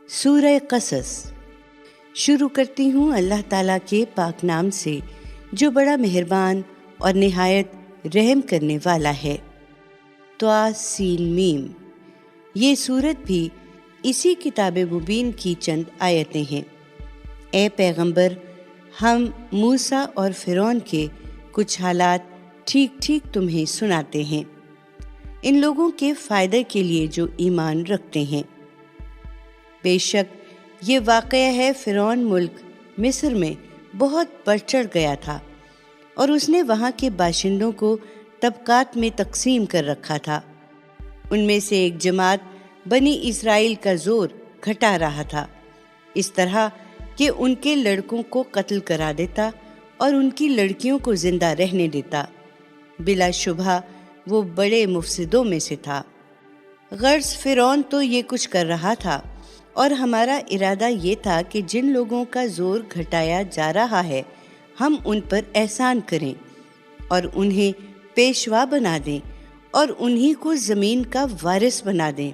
سورہ قصص شروع کرتی ہوں اللہ تعالیٰ کے پاک نام سے جو بڑا مہربان اور نہایت رحم کرنے والا ہے۔ طاسین۔ یہ سورت بھی اسی کتاب مبین کی چند آیتیں ہیں۔ اے پیغمبر، ہم موسیٰ اور فرعون کے کچھ حالات ٹھیک ٹھیک تمہیں سناتے ہیں، ان لوگوں کے فائدے کے لیے جو ایمان رکھتے ہیں۔ بے شک یہ واقعہ ہے، فرعون ملک مصر میں بہت بڑھ چڑھ گیا تھا اور اس نے وہاں کے باشندوں کو طبقات میں تقسیم کر رکھا تھا۔ ان میں سے ایک جماعت بنی اسرائیل کا زور گھٹا رہا تھا، اس طرح کہ ان کے لڑکوں کو قتل کرا دیتا اور ان کی لڑکیوں کو زندہ رہنے دیتا۔ بلا شبہ وہ بڑے مفسدوں میں سے تھا۔ غرض فرعون تو یہ کچھ کر رہا تھا اور ہمارا ارادہ یہ تھا کہ جن لوگوں کا زور گھٹایا جا رہا ہے ہم ان پر احسان کریں اور انہیں پیشوا بنا دیں اور انہی کو زمین کا وارث بنا دیں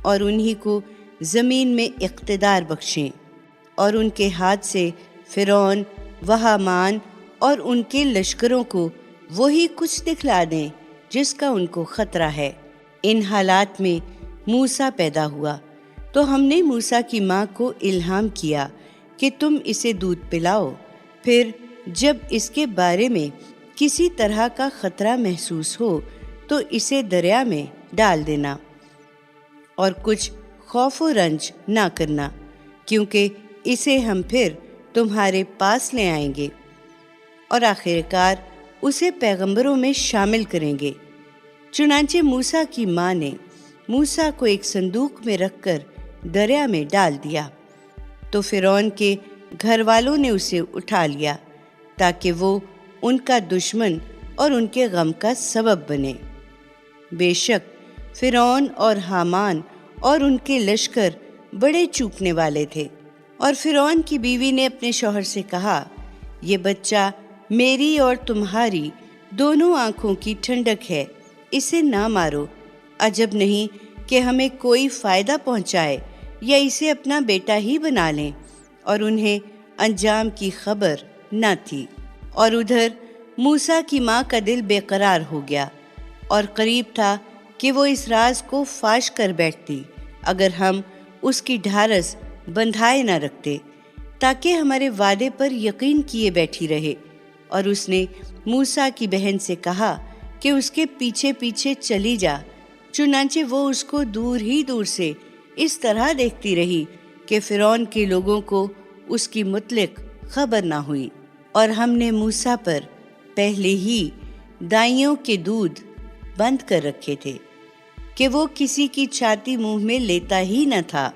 اور انہی کو زمین میں اقتدار بخشیں، اور ان کے ہاتھ سے فرعون و حامان اور ان کے لشکروں کو وہی کچھ دکھلا دیں جس کا ان کو خطرہ ہے۔ ان حالات میں موسیٰ پیدا ہوا تو ہم نے موسیٰ کی ماں کو الہام کیا کہ تم اسے دودھ پلاؤ، پھر جب اس کے بارے میں کسی طرح کا خطرہ محسوس ہو تو اسے دریا میں ڈال دینا، اور کچھ خوف و رنج نہ کرنا، کیونکہ اسے ہم پھر تمہارے پاس لے آئیں گے اور آخر کار اسے پیغمبروں میں شامل کریں گے۔ چنانچہ موسیٰ کی ماں نے موسیٰ کو ایک صندوق میں رکھ کر دریا میں ڈال دیا، تو فرعون کے گھر والوں نے اسے اٹھا لیا تاکہ وہ ان کا دشمن اور ان کے غم کا سبب بنے۔ بے شک فرعون اور حامان اور ان کے لشکر بڑے چوکنے والے تھے، اور فرعون کی بیوی نے اپنے شوہر سے کہا، یہ بچہ میری اور تمہاری دونوں آنکھوں کی ٹھنڈک ہے، اسے نہ مارو، عجب نہیں کہ ہمیں کوئی فائدہ پہنچائے یا اسے اپنا بیٹا ہی بنا لیں۔ اور انہیں انجام کی خبر نہ تھی۔ اور ادھر موسیٰ کی ماں کا دل بے قرار ہو گیا اور قریب تھا کہ وہ اس راز کو فاش کر بیٹھتی اگر ہم اس کی ڈھارس بندھائے نہ رکھتے، تاکہ ہمارے وعدے پر یقین کیے بیٹھی رہے۔ اور اس نے موسیٰ کی بہن سے کہا کہ اس کے پیچھے پیچھے چلی جا، چنانچہ وہ اس کو دور ہی دور سے اس طرح دیکھتی رہی کہ فرعون کے لوگوں کو اس کی متعلق خبر نہ ہوئی۔ اور ہم نے موسیٰ پر پہلے ہی دائیوں کے دودھ بند کر رکھے تھے کہ وہ کسی کی چھاتی منہ میں لیتا ہی نہ تھا۔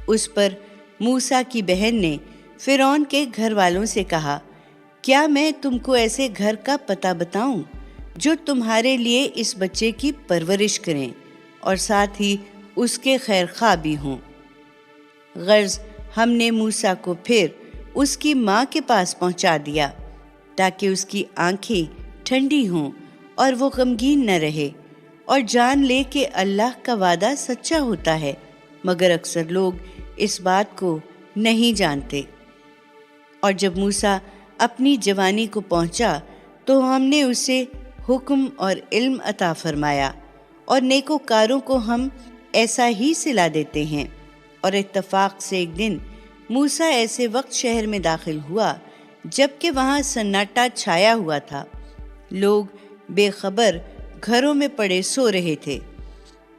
اس پر موسیٰ کی بہن نے فرعون کے گھر والوں سے کہا، کیا میں تم کو ایسے گھر کا پتہ بتاؤں جو تمہارے لیے اس بچے کی پرورش کریں اور ساتھ ہی اس کے خیر خواہ بھی ہوں؟ غرض ہم نے موسیٰ کو پھر اس کی ماں کے پاس پہنچا دیا تاکہ اس کی آنکھیں ٹھنڈی ہوں اور وہ غمگین نہ رہے اور جان لے کہ اللہ کا وعدہ سچا ہوتا ہے، مگر اکثر لوگ اس بات کو نہیں جانتے۔ اور جب موسیٰ اپنی جوانی کو پہنچا تو ہم نے اسے حکم اور علم عطا فرمایا، اور نیکوکاروں کو ہم ایسا ہی صلہ دیتے ہیں۔ اور اتفاق سے ایک دن موسیٰ ایسے وقت شہر میں داخل ہوا جب کہ وہاں سناٹا چھایا ہوا تھا، لوگ بے خبر گھروں میں پڑے سو رہے تھے۔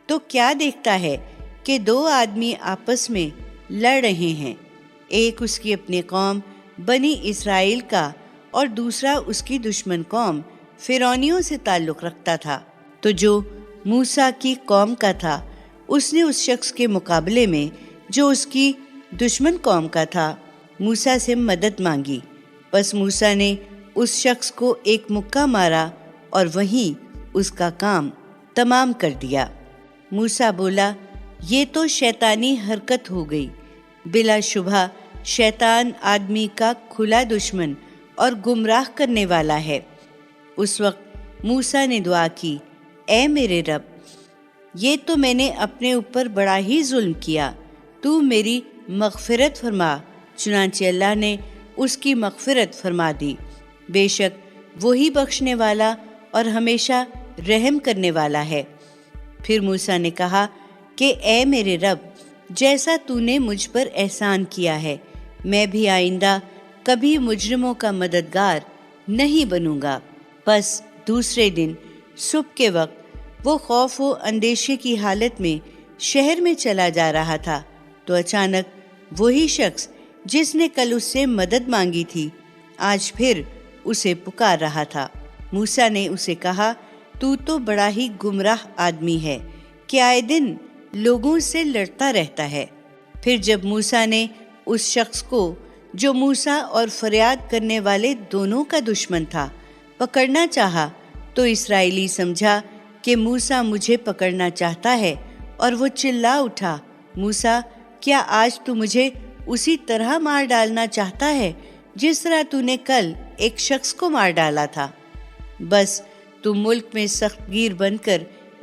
تو کیا دیکھتا ہے کہ دو آدمی آپس میں لڑ رہے ہیں، ایک اس کی اپنی قوم بنی اسرائیل کا اور دوسرا اس کی دشمن قوم فرعونیوں سے تعلق رکھتا تھا۔ تو جو موسیٰ کی قوم کا تھا اس نے اس شخص کے مقابلے میں جو اس کی دشمن قوم کا تھا موسیٰ سے مدد مانگی، بس موسیٰ نے اس شخص کو ایک مکہ مارا اور وہیں اس کا کام تمام کر دیا۔ موسیٰ بولا، یہ تو شیطانی حرکت ہو گئی، بلا شبہ شیطان آدمی کا کھلا دشمن اور گمراہ کرنے والا ہے۔ اس وقت موسیٰ نے دعا کی، اے میرے رب، یہ تو میں نے اپنے اوپر بڑا ہی ظلم کیا، تو میری مغفرت فرما۔ چنانچہ اللہ نے اس کی مغفرت فرما دی، بے شک وہی بخشنے والا اور ہمیشہ رحم کرنے والا ہے۔ پھر موسیٰ نے کہا کہ اے میرے رب، جیسا تو نے مجھ پر احسان کیا ہے، میں بھی آئندہ کبھی مجرموں کا مددگار نہیں بنوں گا۔ پس دوسرے دن صبح کے وقت وہ خوف و اندیشے کی حالت میں شہر میں چلا جا رہا تھا تو اچانک وہی شخص جس نے کل اس سے مدد مانگی تھی آج پھر اسے پکار رہا تھا۔ موسیٰ نے اسے کہا، تو بڑا ہی گمراہ آدمی ہے کہ آئے دن لوگوں سے لڑتا رہتا ہے۔ پھر جب موسیٰ نے اس شخص کو جو موسیٰ اور فریاد کرنے والے دونوں کا دشمن تھا پکڑنا چاہا تو اسرائیلی سمجھا کہ موسیٰ مجھے پکڑنا چاہتا ہے اور وہ چلا اٹھا، موسیٰ، کیا آج تو مجھے اسی طرح مار ڈالنا چاہتا ہے جس طرح تو نے کل ایک شخص کو مار ڈالا تھا؟ بس تو ملک میں سخت گیر بن کر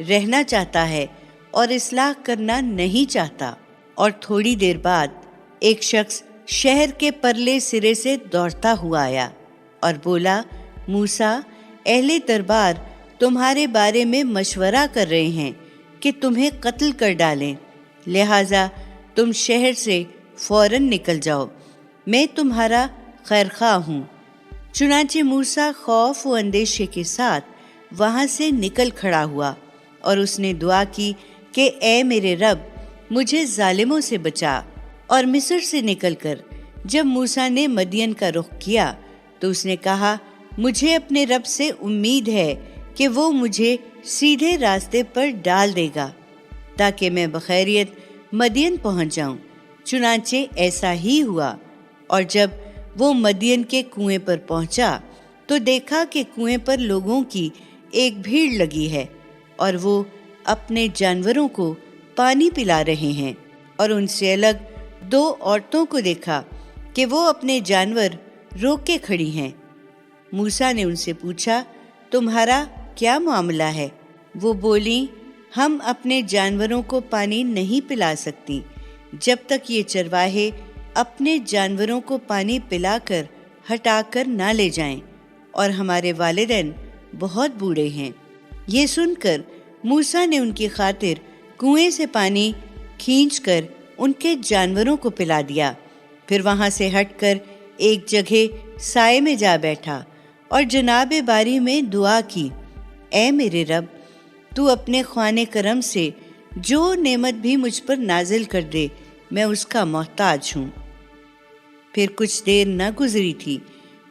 رہنا چاہتا ہے اور اصلاح کرنا نہیں چاہتا۔ اور تھوڑی دیر بعد ایک شخص شہر کے پرلے سرے سے دوڑتا ہوا آیا اور بولا، موسیٰ، اہل دربار تمہارے بارے میں مشورہ کر رہے ہیں کہ تمہیں قتل کر ڈالیں، لہٰذا تم شہر سے فوراً نکل جاؤ، میں تمہارا خیرخواہ ہوں۔ چنانچہ موسیٰ خوف و اندیشے کے ساتھ وہاں سے نکل کھڑا ہوا اور اس نے دعا کی کہ اے میرے رب، مجھے ظالموں سے بچا۔ اور مصر سے نکل کر جب موسیٰ نے مدین کا رخ کیا تو اس نے کہا، مجھے اپنے رب سے امید ہے کہ وہ مجھے سیدھے راستے پر ڈال دے گا تاکہ میں بخیریت مدین پہنچ جاؤں۔ چنانچہ ایسا ہی ہوا، اور جب وہ مدین کے کنویں پر پہنچا تو دیکھا کہ کنویں پر لوگوں کی ایک بھیڑ لگی ہے اور وہ اپنے جانوروں کو پانی پلا رہے ہیں، اور ان سے الگ دو عورتوں کو دیکھا کہ وہ اپنے جانور روک کے کھڑی ہیں۔ موسیٰ نے ان سے پوچھا، تمہارا کیا معاملہ ہے؟ وہ بولیں، ہم اپنے جانوروں کو پانی نہیں پلا سکتی جب تک یہ چرواہے اپنے جانوروں کو پانی پلا کر ہٹا کر نہ لے جائیں، اور ہمارے والدین بہت بوڑھے ہیں۔ یہ سن کر موسیٰ نے ان کی خاطر کنویں سے پانی کھینچ کر ان کے جانوروں کو پلا دیا، پھر وہاں سے ہٹ کر ایک جگہ سائے میں جا بیٹھا اور جناب باری میں دعا کی، اے میرے رب، تو اپنے خوان کرم سے جو نعمت بھی مجھ پر نازل کر دے، میں اس کا محتاج ہوں۔ پھر کچھ دیر نہ گزری تھی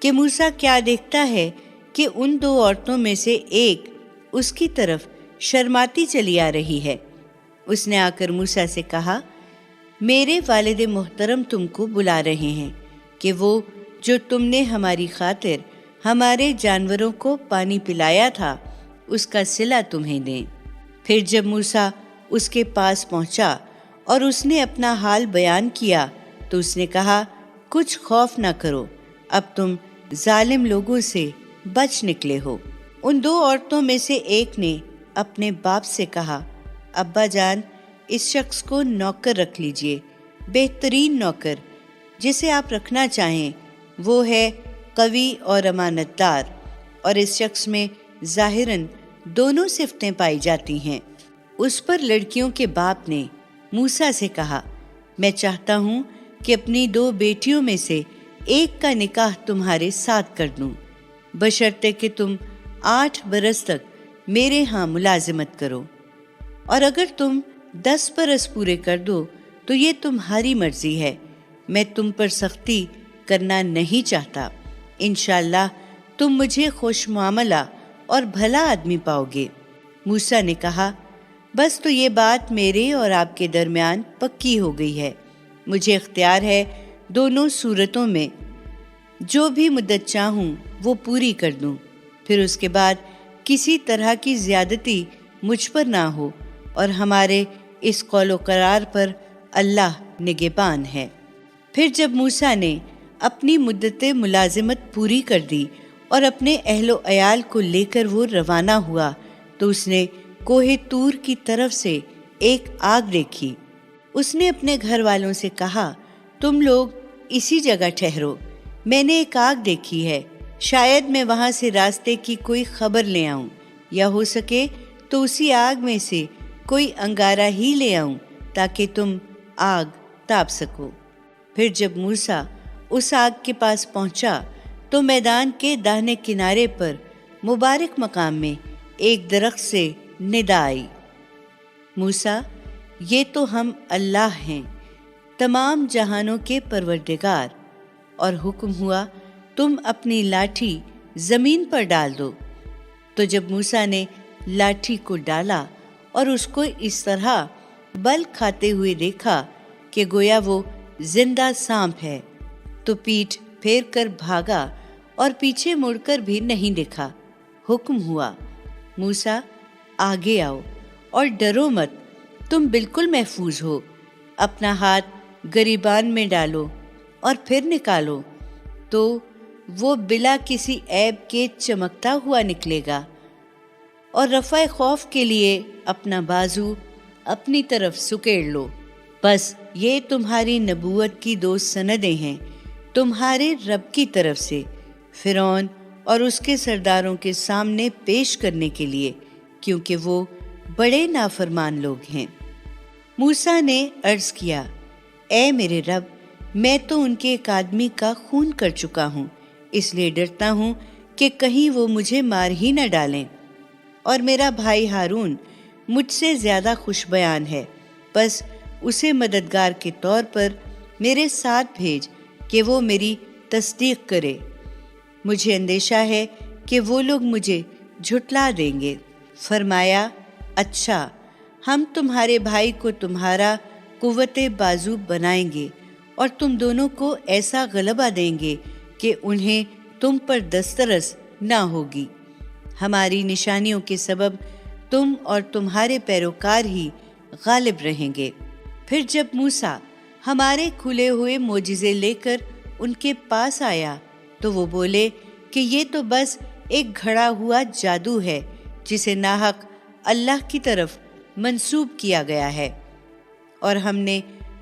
کہ موسیٰ کیا دیکھتا ہے کہ ان دو عورتوں میں سے ایک اس کی طرف شرماتی چلی آ رہی ہے۔ اس نے آ کر موسیٰ سے کہا، میرے والد محترم تم کو بلا رہے ہیں کہ وہ جو تم نے ہماری خاطر ہمارے جانوروں کو پانی پلایا تھا اس کا صلہ تمہیں دیں۔ پھر جب موسیٰ اس کے پاس پہنچا اور اس نے اپنا حال بیان کیا تو اس نے کہا، کچھ خوف نہ کرو، اب تم ظالم لوگوں سے بچ نکلے ہو۔ ان دو عورتوں میں سے ایک نے اپنے باپ سے کہا، ابا جان، اس شخص کو نوکر رکھ لیجئے، بہترین نوکر جسے آپ رکھنا چاہیں، وہ ہے قوی اور امانت دار، اور اس شخص میں ظاہراً دونوں صفتیں پائی جاتی ہیں۔ اس پر لڑکیوں کے باپ نے موسیٰ سے کہا، میں چاہتا ہوں کہ اپنی دو بیٹیوں میں سے ایک کا نکاح تمہارے ساتھ کر دوں، بشرطے کہ تم 8 برس تک میرے ہاں ملازمت کرو، اور اگر تم 10 برس پورے کر دو تو یہ تمہاری مرضی ہے، میں تم پر سختی کرنا نہیں چاہتا۔ انشاءاللہ تم مجھے خوش معاملہ اور بھلا آدمی پاؤ گے۔ موسیٰ نے کہا، بس تو یہ بات میرے اور آپ کے درمیان پکی ہو گئی ہے، مجھے اختیار ہے دونوں صورتوں میں، جو بھی مدت چاہوں وہ پوری کر دوں، پھر اس کے بعد کسی طرح کی زیادتی مجھ پر نہ ہو، اور ہمارے اس قول و قرار پر اللہ نگہبان ہے۔ پھر جب موسیٰ نے اپنی مدت ملازمت پوری کر دی اور اپنے اہل و عیال کو لے کر وہ روانہ ہوا تو اس نے کوہ طور کی طرف سے ایک آگ دیکھی، اس نے اپنے گھر والوں سے کہا، تم لوگ اسی جگہ ٹھہرو، میں نے ایک آگ دیکھی ہے، شاید میں وہاں سے راستے کی کوئی خبر لے آؤں، یا ہو سکے تو اسی آگ میں سے کوئی انگارہ ہی لے آؤں تاکہ تم آگ تاپ سکو۔ پھر جب موسیٰ اس آگ کے پاس پہنچا تو میدان کے داہنے کنارے پر مبارک مقام میں ایک درخت سے ندا آئی، موسیٰ، یہ تو ہم اللہ ہیں، تمام جہانوں کے پروردگار، اور حکم ہوا تم اپنی لاٹھی زمین پر ڈال دو۔ تو جب موسیٰ نے لاٹھی کو ڈالا اور اس کو اس طرح بل کھاتے ہوئے دیکھا کہ گویا وہ زندہ سانپ ہے، تو پیٹھ پھیر کر بھاگا اور پیچھے مڑ کر بھی نہیں دیکھا۔ حکم ہوا، موسیٰ، آگے آؤ اور ڈرو مت، تم بالکل محفوظ ہو، اپنا ہاتھ گریبان میں ڈالو اور پھر نکالو، تو وہ بلا کسی عیب کے چمکتا ہوا نکلے گا، اور رفع خوف کے لیے اپنا بازو اپنی طرف سکیڑ لو۔ بس یہ تمہاری نبوت کی 2 سندیں ہیں تمہارے رب کی طرف سے، فرعون اور اس کے سرداروں کے سامنے پیش کرنے کے لیے، کیونکہ وہ بڑے نافرمان لوگ ہیں۔ موسیٰ نے عرض کیا، اے میرے رب، میں تو ان کے ایک آدمی کا خون کر چکا ہوں، اس لیے ڈرتا ہوں کہ کہیں وہ مجھے مار ہی نہ ڈالیں، اور میرا بھائی ہارون مجھ سے زیادہ خوش بیان ہے، بس اسے مددگار کے طور پر میرے ساتھ بھیج کہ وہ میری تصدیق کرے، مجھے اندیشہ ہے کہ وہ لوگ مجھے جھٹلا دیں گے۔ فرمایا، اچھا، ہم تمہارے بھائی کو تمہارا قوت بازو بنائیں گے، اور تم دونوں کو ایسا غلبہ دیں گے کہ انہیں تم پر دسترس نہ ہوگی، ہماری نشانیوں کے سبب تم اور تمہارے پیروکار ہی غالب رہیں گے۔ پھر جب موسیٰ ہمارے کھلے ہوئے معجزے لے کر ان کے پاس آیا تو وہ بولے کہ یہ تو بس ایک گھڑا ہوا جادو ہے جسے ناحق اللہ کی طرف منسوب کیا گیا ہے، اور ہم نے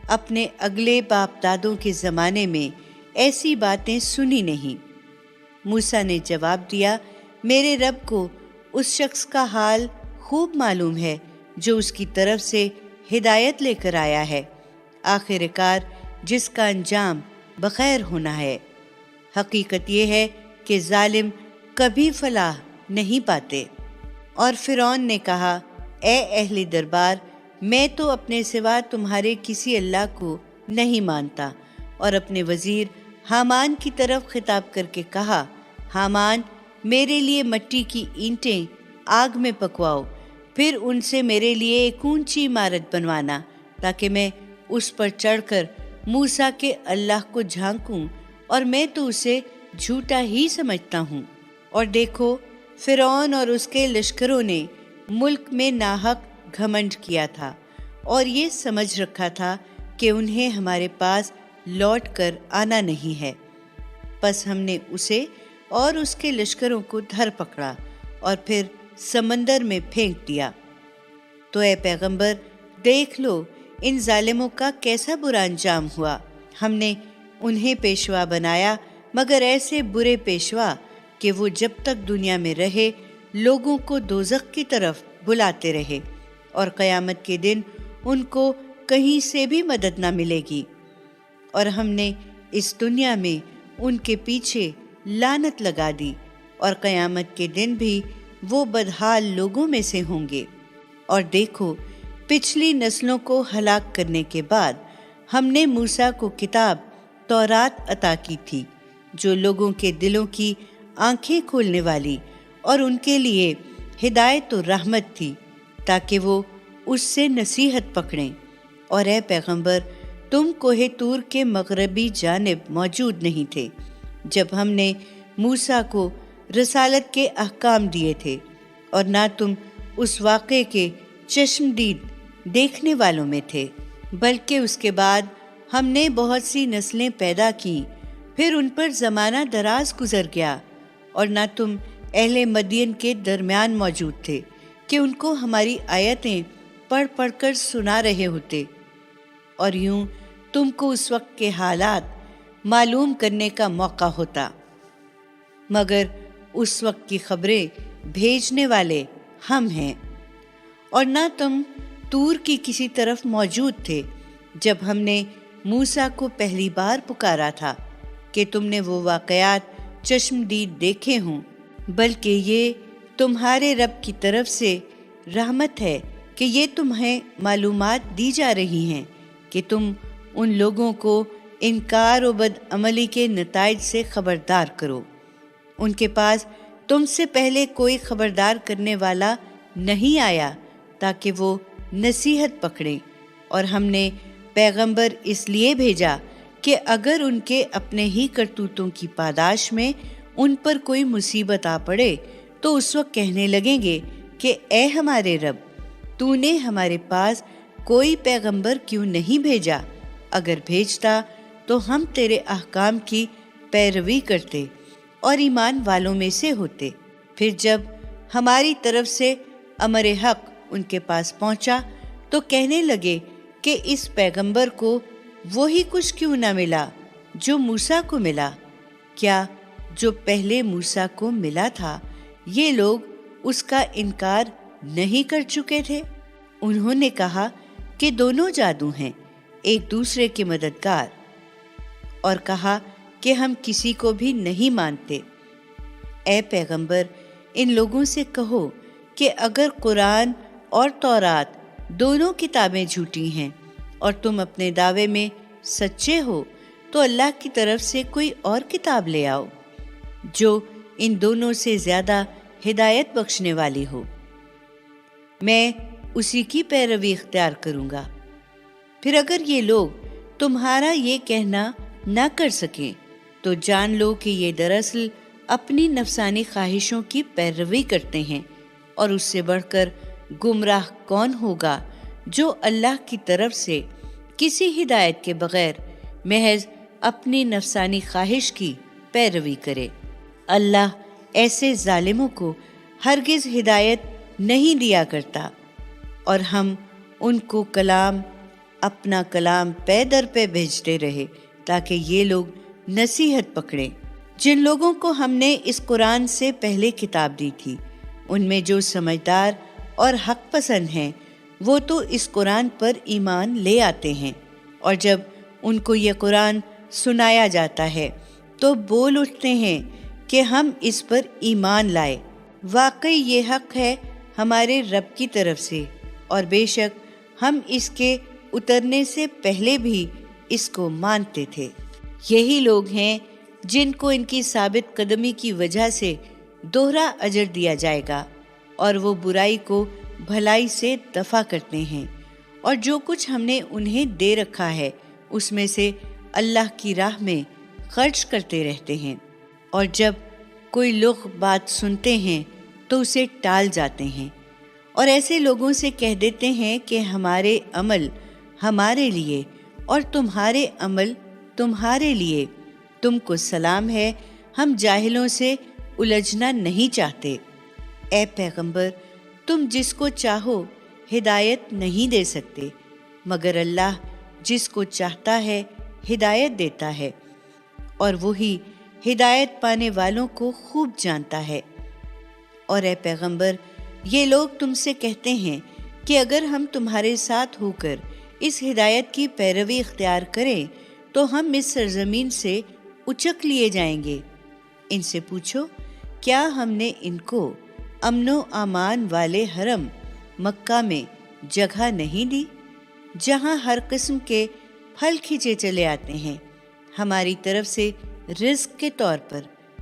اپنے اگلے باپ دادوں کے زمانے میں ایسی باتیں سنی نہیں۔ موسیٰ نے جواب دیا، میرے رب کو اس شخص کا حال خوب معلوم ہے جو اس کی طرف سے ہدایت لے کر آیا ہے، آخر کار جس کا انجام بخیر ہونا ہے۔ حقیقت یہ ہے کہ ظالم کبھی فلاح نہیں پاتے۔ اور فرعون نے کہا، اے اہل دربار، میں تو اپنے سوا تمہارے کسی اللہ کو نہیں مانتا، اور اپنے وزیر حامان کی طرف خطاب کر کے کہا، حامان، میرے لیے مٹی کی اینٹیں آگ میں پکواؤ، پھر ان سے میرے لیے ایک اونچی عمارت بنوانا تاکہ میں اس پر چڑھ کر موسیٰ کے اللہ کو جھانکوں، اور میں تو اسے جھوٹا ہی سمجھتا ہوں۔ اور دیکھو، فرعون اور اس کے لشکروں نے ملک میں ناحق گھمنڈ کیا تھا، اور یہ سمجھ رکھا تھا کہ انہیں ہمارے پاس لوٹ کر آنا نہیں ہے، پس ہم نے اسے اور اس کے لشکروں کو دھر پکڑا اور پھر سمندر میں پھینک دیا۔ تو اے پیغمبر، دیکھ لو ان ظالموں کا کیسا برا انجام ہوا۔ ہم نے انہیں پیشوا بنایا، مگر ایسے برے پیشوا کہ وہ جب تک دنیا میں رہے لوگوں کو دوزخ کی طرف بلاتے رہے، اور قیامت کے دن ان کو کہیں سے بھی مدد نہ ملے گی۔ اور ہم نے اس دنیا میں ان کے پیچھے لعنت لگا دی، اور قیامت کے دن بھی وہ بدحال لوگوں میں سے ہوں گے۔ اور دیکھو، پچھلی نسلوں کو ہلاک کرنے کے بعد ہم نے موسیٰ کو کتاب تورات عطا کی تھی، جو لوگوں کے دلوں کی آنکھیں کھولنے والی اور ان کے لیے ہدایت و رحمت تھی، تاکہ وہ اس سے نصیحت پکڑیں۔ اور اے پیغمبر، تم کوہ طور کے مغربی جانب موجود نہیں تھے جب ہم نے موسیٰ کو رسالت کے احکام دیے تھے، اور نہ تم اس واقعے کے چشمدید دیکھنے والوں میں تھے، بلکہ اس کے بعد ہم نے بہت سی نسلیں پیدا کیں، پھر ان پر زمانہ دراز گزر گیا، اور نہ تم اہل مدین کے درمیان موجود تھے کہ ان کو ہماری آیتیں پڑھ پڑھ کر سنا رہے ہوتے۔ اور یوں تم کو اس وقت کے حالات معلوم کرنے کا موقع ہوتا، مگر اس وقت کی خبریں بھیجنے والے ہم ہیں، اور نہ تم طور کی کسی طرف موجود تھے جب ہم نے موسیٰ کو پہلی بار پکارا تھا کہ تم نے وہ واقعات چشمدید دیکھے ہوں، بلکہ یہ تمہارے رب کی طرف سے رحمت ہے کہ یہ تمہیں معلومات دی جا رہی ہیں کہ تم ان لوگوں کو انکار و بدعملی کے نتائج سے خبردار کرو۔ ان کے پاس تم سے پہلے کوئی خبردار کرنے والا نہیں آیا تاکہ وہ نصیحت پکڑیں، اور ہم نے پیغمبر اس لیے بھیجا کہ اگر ان کے اپنے ہی کرتوتوں کی پاداش میں ان پر کوئی مصیبت آ پڑے تو اس وقت کہنے لگیں گے کہ اے ہمارے رب، تو نے ہمارے پاس کوئی پیغمبر کیوں نہیں بھیجا؟ اگر بھیجتا تو ہم تیرے احکام کی پیروی کرتے اور ایمان والوں میں سے ہوتے۔ پھر جب ہماری طرف سے امر حق ان کے پاس پہنچا تو کہنے لگے کہ اس پیغمبر کو وہی کچھ کیوں نہ ملا جو موسیٰ کو ملا؟ کیا جو پہلے موسیٰ کو ملا تھا یہ لوگ اس کا انکار نہیں کر چکے تھے؟ انہوں نے کہا کہ دونوں جادو ہیں، ایک دوسرے کے مددگار، اور کہا کہ ہم کسی کو بھی نہیں مانتے۔ اے پیغمبر، ان لوگوں سے کہو کہ اگر قرآن اور تورات دونوں کتابیں جھوٹی ہیں اور تم اپنے دعوے میں سچے ہو تو اللہ کی طرف سے کوئی اور کتاب لے آؤ جو ان دونوں سے زیادہ ہدایت بخشنے والی ہو، میں اسی کی پیروی اختیار کروں گا۔ پھر اگر یہ لوگ تمہارا یہ کہنا نہ کر سکیں تو جان لو کہ یہ دراصل اپنی نفسانی خواہشوں کی پیروی کرتے ہیں، اور اس سے بڑھ کر گمراہ کون ہوگا جو اللہ کی طرف سے کسی ہدایت کے بغیر محض اپنی نفسانی خواہش کی پیروی کرے۔ اللہ ایسے ظالموں کو ہرگز ہدایت نہیں دیا کرتا، اور ہم ان کو اپنا کلام پے در پہ بھیجتے رہے تاکہ یہ لوگ نصیحت پکڑیں۔ جن لوگوں کو ہم نے اس قرآن سے پہلے کتاب دی تھی ان میں جو سمجھدار اور حق پسند ہیں وہ تو اس قرآن پر ایمان لے آتے ہیں، اور جب ان کو یہ قرآن سنایا جاتا ہے تو بول اٹھتے ہیں کہ ہم اس پر ایمان لائے۔ واقعی یہ حق ہے ہمارے رب کی طرف سے، اور بے شک ہم اس کے اترنے سے پہلے بھی اس کو مانتے تھے۔ یہی لوگ ہیں جن کو ان کی ثابت قدمی کی وجہ سے دوہرا اجر دیا جائے گا، اور وہ برائی کو بھلائی سے دفع کرتے ہیں، اور جو کچھ ہم نے انہیں دے رکھا ہے اس میں سے اللہ کی راہ میں خرچ کرتے رہتے ہیں، اور جب کوئی لوگ بات سنتے ہیں تو اسے ٹال جاتے ہیں، اور ایسے لوگوں سے کہہ دیتے ہیں کہ ہمارے عمل ہمارے لیے اور تمہارے عمل تمہارے لیے، تم کو سلام ہے، ہم جاہلوں سے الجھنا نہیں چاہتے۔ اے پیغمبر، تم جس کو چاہو ہدایت نہیں دے سکتے، مگر اللہ جس کو چاہتا ہے ہدایت دیتا ہے، اور وہی ہدایت پانے والوں کو خوب جانتا ہے۔ اور اے پیغمبر، یہ لوگ تم سے کہتے ہیں کہ اگر ہم تمہارے ساتھ ہو کر اس ہدایت کی پیروی اختیار کریں تو ہم اس سرزمین سے اچک لیے جائیں گے۔ ان سے پوچھو، کیا ہم نے ان کو امن و امان والے حرم مکہ میں جگہ نہیں دی جہاں ہر قسم کے پھل کھینچے چلے آتے ہیں ہماری طرف سے رزق کے طور پر؟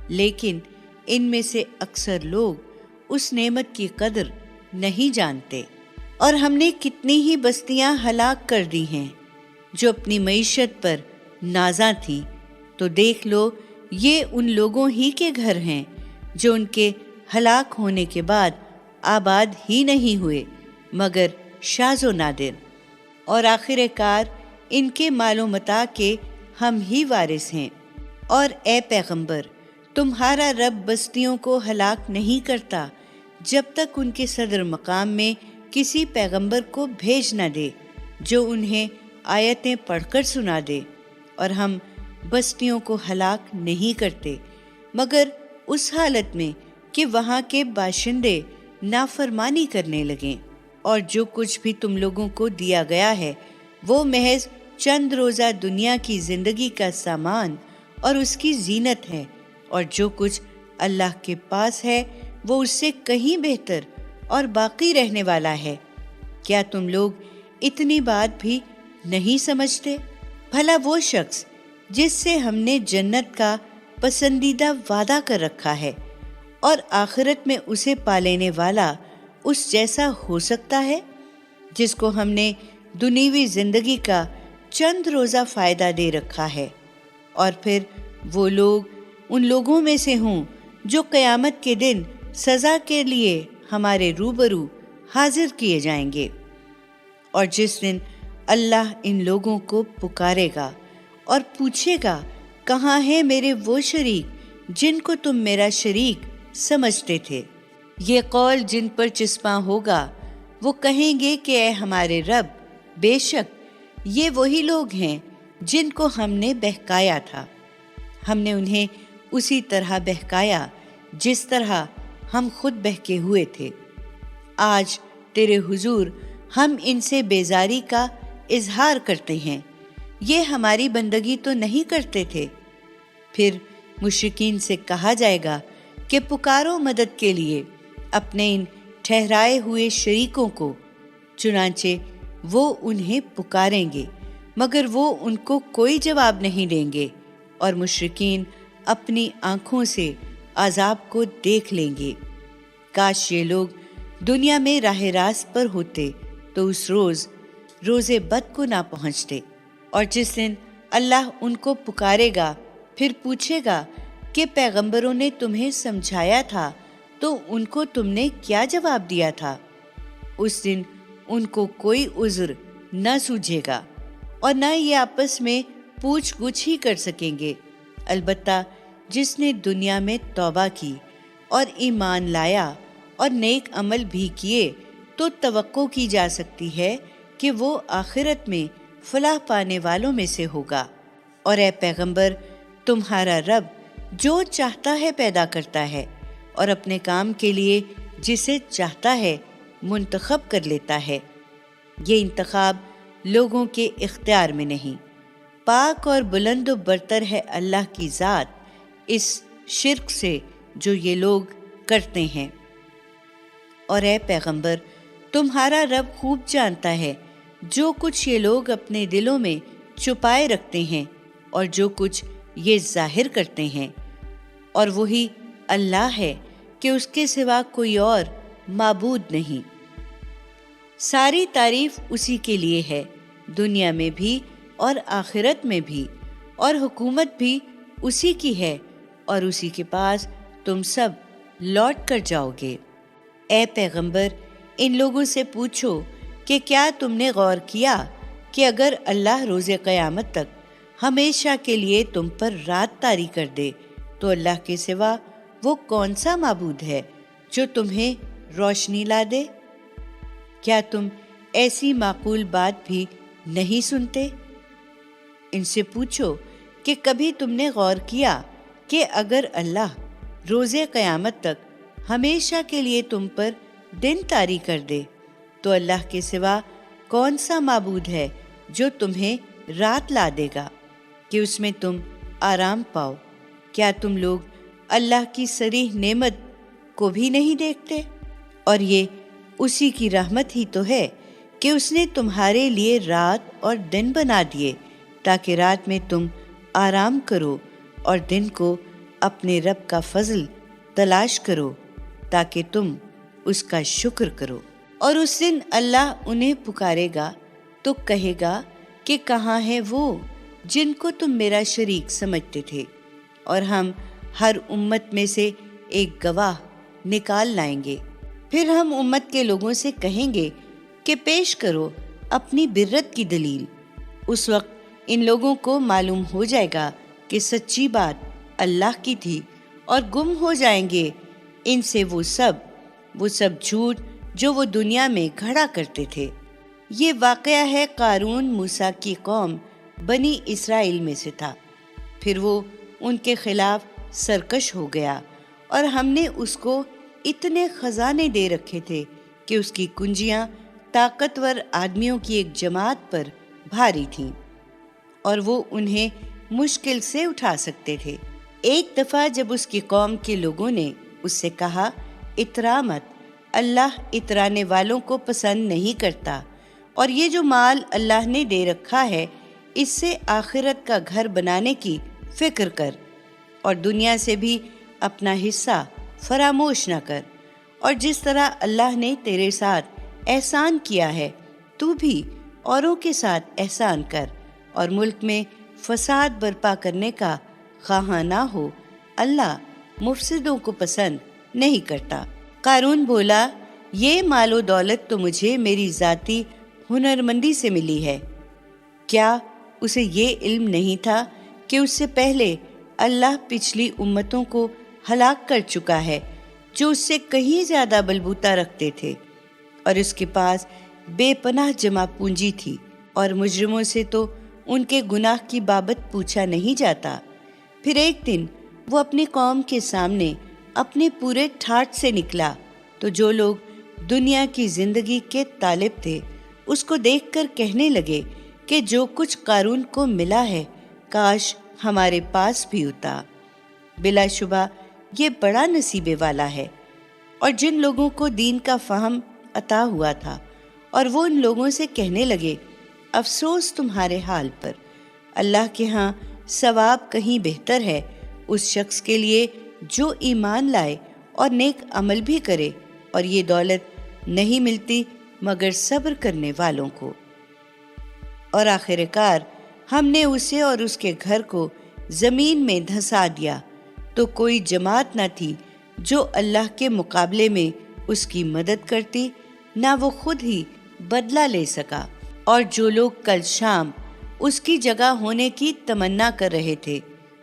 لیکن ان میں سے اکثر لوگ اس نعمت کی قدر نہیں جانتے۔ اور ہم نے کتنی ہی بستیاں ہلاک کر دی ہیں جو اپنی معیشت پر نازاں تھیں، تو دیکھ لو یہ ان لوگوں ہی کے گھر ہیں جو ان کے ہلاک ہونے کے بعد آباد ہی نہیں ہوئے مگر شاذ و نادر، اور آخر کار ان کے مال و متاع کے ہم ہی وارث ہیں۔ اور اے پیغمبر، تمہارا رب بستیوں کو ہلاک نہیں کرتا جب تک ان کے صدر مقام میں کسی پیغمبر کو بھیج نہ دے جو انہیں آیتیں پڑھ کر سنا دے، اور ہم بستیوں کو ہلاک نہیں کرتے مگر اس حالت میں کہ وہاں کے باشندے نافرمانی کرنے لگیں، اور جو کچھ بھی تم لوگوں کو دیا گیا ہے وہ محض چند روزہ دنیا کی زندگی کا سامان اور اس کی زینت ہے، اور جو کچھ اللہ کے پاس ہے وہ اس سے کہیں بہتر اور باقی رہنے والا ہے۔ کیا تم لوگ اتنی بات بھی نہیں سمجھتے؟ بھلا وہ شخص جس سے ہم نے جنت کا پسندیدہ وعدہ کر رکھا ہے اور آخرت میں اسے پا لینے والا اس جیسا ہو سکتا ہے جس کو ہم نے دنیوی زندگی کا چند روزہ فائدہ دے رکھا ہے، اور پھر وہ لوگ ان لوگوں میں سے ہوں جو قیامت کے دن سزا کے لیے ہمارے روبرو حاضر کیے جائیں گے۔ اور جس دن اللہ ان لوگوں کو پکارے گا اور پوچھے گا، کہاں ہیں میرے وہ شریک جن کو تم میرا شریک سمجھتے تھے؟ یہ قول جن پر چسپاں ہوگا وہ کہیں گے کہ اے ہمارے رب، بے شک یہ وہی لوگ ہیں جن کو ہم نے بہکایا تھا، ہم نے انہیں اسی طرح بہکایا جس طرح ہم خود بہکے ہوئے تھے۔ آج تیرے حضور ہم ان سے بیزاری کا اظہار کرتے ہیں، یہ ہماری بندگی تو نہیں کرتے تھے۔ پھر مشرکین سے کہا جائے گا کہ پکارو مدد کے لیے اپنے ان ٹھہرائے ہوئے شریکوں کو، چنانچہ وہ انہیں پکاریں گے مگر وہ ان کو کوئی جواب نہیں دیں گے، اور مشرکین اپنی آنکھوں سے عذاب کو دیکھ لیں گے۔ کاش یہ لوگ دنیا میں راہ راست پر ہوتے تو اس روز بد کو نہ پہنچتے۔ اور جس دن اللہ ان کو پکارے گا پھر پوچھے گا کہ پیغمبروں نے تمہیں سمجھایا تھا تو ان کو تم نے کیا جواب دیا تھا، اس دن ان کو کوئی عذر نہ سوجھے گا اور نہ یہ آپس میں پوچھ گچھ ہی کر سکیں گے۔ البتہ جس نے دنیا میں توبہ کی اور ایمان لایا اور نیک عمل بھی کیے تو توقع کی جا سکتی ہے کہ وہ آخرت میں فلاح پانے والوں میں سے ہوگا۔ اور اے پیغمبر، تمہارا رب جو چاہتا ہے پیدا کرتا ہے اور اپنے کام کے لیے جسے چاہتا ہے منتخب کر لیتا ہے، یہ انتخاب لوگوں کے اختیار میں نہیں۔ پاک اور بلند و برتر ہے اللہ کی ذات اس شرک سے جو یہ لوگ کرتے ہیں۔ اور اے پیغمبر، تمہارا رب خوب جانتا ہے جو کچھ یہ لوگ اپنے دلوں میں چھپائے رکھتے ہیں اور جو کچھ یہ ظاہر کرتے ہیں، اور وہی اللہ ہے کہ اس کے سوا کوئی اور معبود نہیں۔ ساری تعریف اسی کے لیے ہے، دنیا میں بھی اور آخرت میں بھی، اور حکومت بھی اسی کی ہے، اور اسی کے پاس تم سب لوٹ کر جاؤ گے۔ اے پیغمبر، ان لوگوں سے پوچھو کہ کیا تم نے غور کیا کہ اگر اللہ روز قیامت تک ہمیشہ کے لیے تم پر رات طاری کر دے تو اللہ کے سوا وہ کون سا معبود ہے جو تمہیں روشنی لا دے؟ کیا تم ایسی معقول بات بھی نہیں سنتے؟ ان سے پوچھو کہ کبھی تم نے غور کیا کہ اگر اللہ روز قیامت تک ہمیشہ کے لیے تم پر دن طاری کر دے تو اللہ کے سوا کون سا معبود ہے جو تمہیں رات لا دے گا کہ اس میں تم آرام پاؤ؟ کیا تم لوگ اللہ کی صریح نعمت کو بھی نہیں دیکھتے؟ اور یہ اسی کی رحمت ہی تو ہے کہ اس نے تمہارے لیے رات اور دن بنا دیے تاکہ رات میں تم آرام کرو اور دن کو اپنے رب کا فضل تلاش کرو تاکہ تم اس کا شکر کرو۔ اور اس دن اللہ انہیں پکارے گا تو کہے گا کہ کہاں ہیں وہ جن کو تم میرا شریک سمجھتے تھے، اور ہم ہر امت میں سے ایک گواہ نکال لائیں گے۔ پھر ہم امت کے لوگوں سے کہیں گے کہ پیش کرو اپنی برت کی دلیل۔ اس وقت ان لوگوں کو معلوم ہو جائے گا کہ سچی بات اللہ کی تھی، اور گم ہو جائیں گے ان سے وہ سب جھوٹ جو وہ دنیا میں گھڑا کرتے تھے۔ یہ واقعہ ہے قارون موسیٰ کی قوم بنی اسرائیل میں سے تھا۔ پھر وہ ان کے خلاف سرکش ہو گیا اور ہم نے اس کو اتنے خزانے دے رکھے تھے کہ اس کی کنجیاں طاقتور آدمیوں کی ایک جماعت پر بھاری تھیں اور وہ انہیں مشکل سے اٹھا سکتے تھے۔ ایک دفعہ جب اس کی قوم کے لوگوں نے اس سے کہا، اترا مت، اللہ اترانے والوں کو پسند نہیں کرتا، اور یہ جو مال اللہ نے دے رکھا ہے اس سے آخرت کا گھر بنانے کی فکر کر، اور دنیا سے بھی اپنا حصہ فراموش نہ کر، اور جس طرح اللہ نے تیرے ساتھ احسان کیا ہے تو بھی اوروں کے ساتھ احسان کر، اور ملک میں فساد برپا کرنے کا خواہاں نہ ہو، اللہ مفسدوں کو پسند نہیں کرتا۔ قارون بولا، یہ مال و دولت تو مجھے میری ذاتی ہنرمندی سے ملی ہے، کیا اسے یہ علم نہیں تھا کہ اس سے پہلے اللہ پچھلی امتوں کو ہلاک کر چکا ہے جو اس سے کہیں زیادہ بلبوتا رکھتے تھے، اور اس کے پاس بے پناہ جمع پونجی تھی، اور مجرموں سے تو ان کے گناہ کی بابت پوچھا نہیں جاتا۔ پھر ایک دن وہ اپنی قوم کے سامنے اپنے پورے ٹھاٹھ سے نکلا، تو جو لوگ دنیا کی زندگی کے طالب تھے اس کو دیکھ کر کہنے لگے کہ جو کچھ قارون کو ملا ہے کاش ہمارے پاس بھی ہوتا۔ بلا شبہ یہ بڑا نصیبے والا ہے۔ اور جن لوگوں کو دین کا فہم عطا ہوا تھا اور وہ ان لوگوں سے کہنے لگے، افسوس تمہارے حال پر، اللہ کے ہاں ثواب کہیں بہتر ہے اس شخص کے لیے جو ایمان لائے اور نیک عمل بھی کرے، اور یہ دولت نہیں ملتی مگر صبر کرنے والوں کو۔ اور آخر کار ہم نے اسے اور اس کے گھر کو زمین میں دھسا دیا، تو کوئی جماعت نہ تھی جو اللہ کے مقابلے میں اس کی مدد کرتی، نہ وہ خود ہی بدلہ لے سکا۔ اور جو لوگ کل شام اس کی جگہ ہونے کی تمنا کر رہے تھے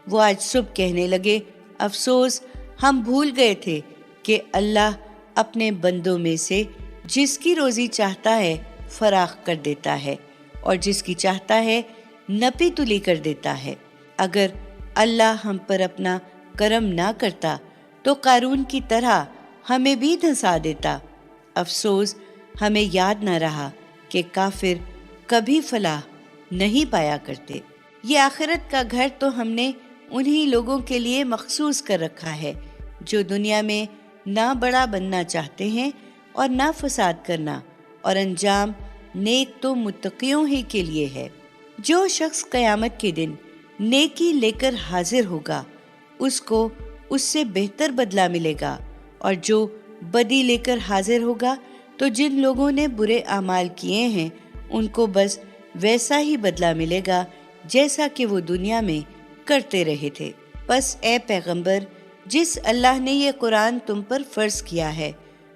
وہ آج صبح کہنے لگے، افسوس ہم بھول گئے تھے کہ اللہ اپنے بندوں میں سے جس کی روزی چاہتا ہے فراخ کر دیتا ہے اور جس کی چاہتا ہے نپی تلی کر دیتا ہے۔ اگر اللہ ہم پر اپنا کرم نہ کرتا تو قارون کی طرح ہمیں بھی دھسا دیتا۔ افسوس ہمیں یاد نہ رہا کہ کافر کبھی فلاح نہیں پایا کرتے۔ یہ آخرت کا گھر تو ہم نے انہی لوگوں کے لیے مخصوص کر رکھا ہے جو دنیا میں نہ بڑا بننا چاہتے ہیں اور نہ فساد کرنا، اور انجام نیک تو متقیوں ہی کے لیے ہے۔ جو شخص قیامت کے دن نیکی لے کر حاضر ہوگا اس کو اس سے بہتر بدلہ ملے گا، اور جو بدی لے کر حاضر ہوگا تو جن لوگوں نے برے اعمال کیے ہیں ان کو بس ویسا ہی بدلہ ملے گا جیسا کہ وہ دنیا میں کرتے رہے تھے۔ بس اے پیغمبر، جس اللہ نے یہ قرآن تم پر فرض کیا ہے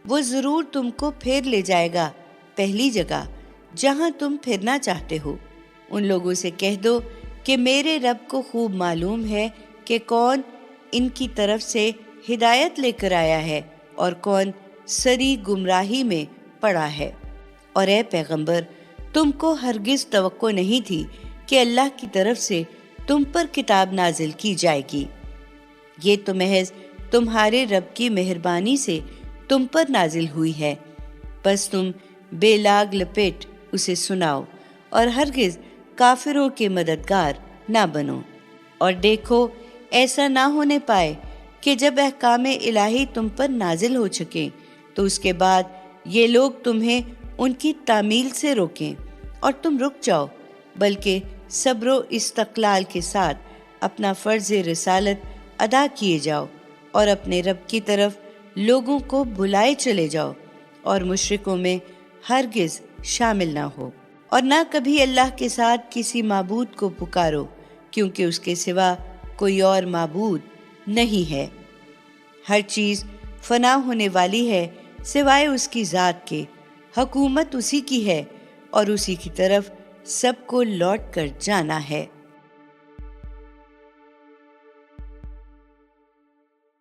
وہ ضرور تم کو پھیر لے جائے گا پہلی جگہ جہاں تم پھرنا چاہتے ہو۔ ان لوگوں سے کہہ دو کہ میرے رب کو خوب معلوم ہے کہ کون ان کی طرف سے ہدایت لے کر آیا ہے اور کون سری گمراہی میں پڑا ہے۔ اور اے پیغمبر، تم کو ہرگز توقع نہیں تھی کہ اللہ کی طرف سے تم پر کتاب نازل کی جائے گی، یہ تو محض تمہارے رب کی مہربانی سے تم پر نازل ہوئی ہے، بس تم بے لاگ لپیٹ اسے سناؤ اور ہرگز کافروں کے مددگار نہ بنو۔ اور دیکھو ایسا نہ ہونے پائے کہ جب احکام الہی تم پر نازل ہو چکیں تو اس کے بعد یہ لوگ تمہیں ان کی تعمیل سے روکیں اور تم رک جاؤ، بلکہ صبر و استقلال کے ساتھ اپنا فرض رسالت ادا کیے جاؤ اور اپنے رب کی طرف لوگوں کو بلائے چلے جاؤ، اور مشرکوں میں ہرگز شامل نہ ہو، اور نہ کبھی اللہ کے ساتھ کسی معبود کو پکارو، کیونکہ اس کے سوا کوئی اور معبود نہیں ہے۔ ہر چیز فنا ہونے والی ہے سوائے اس کی ذات کے، حکومت اسی کی ہے اور اسی کی طرف سب کو لوٹ کر جانا ہے۔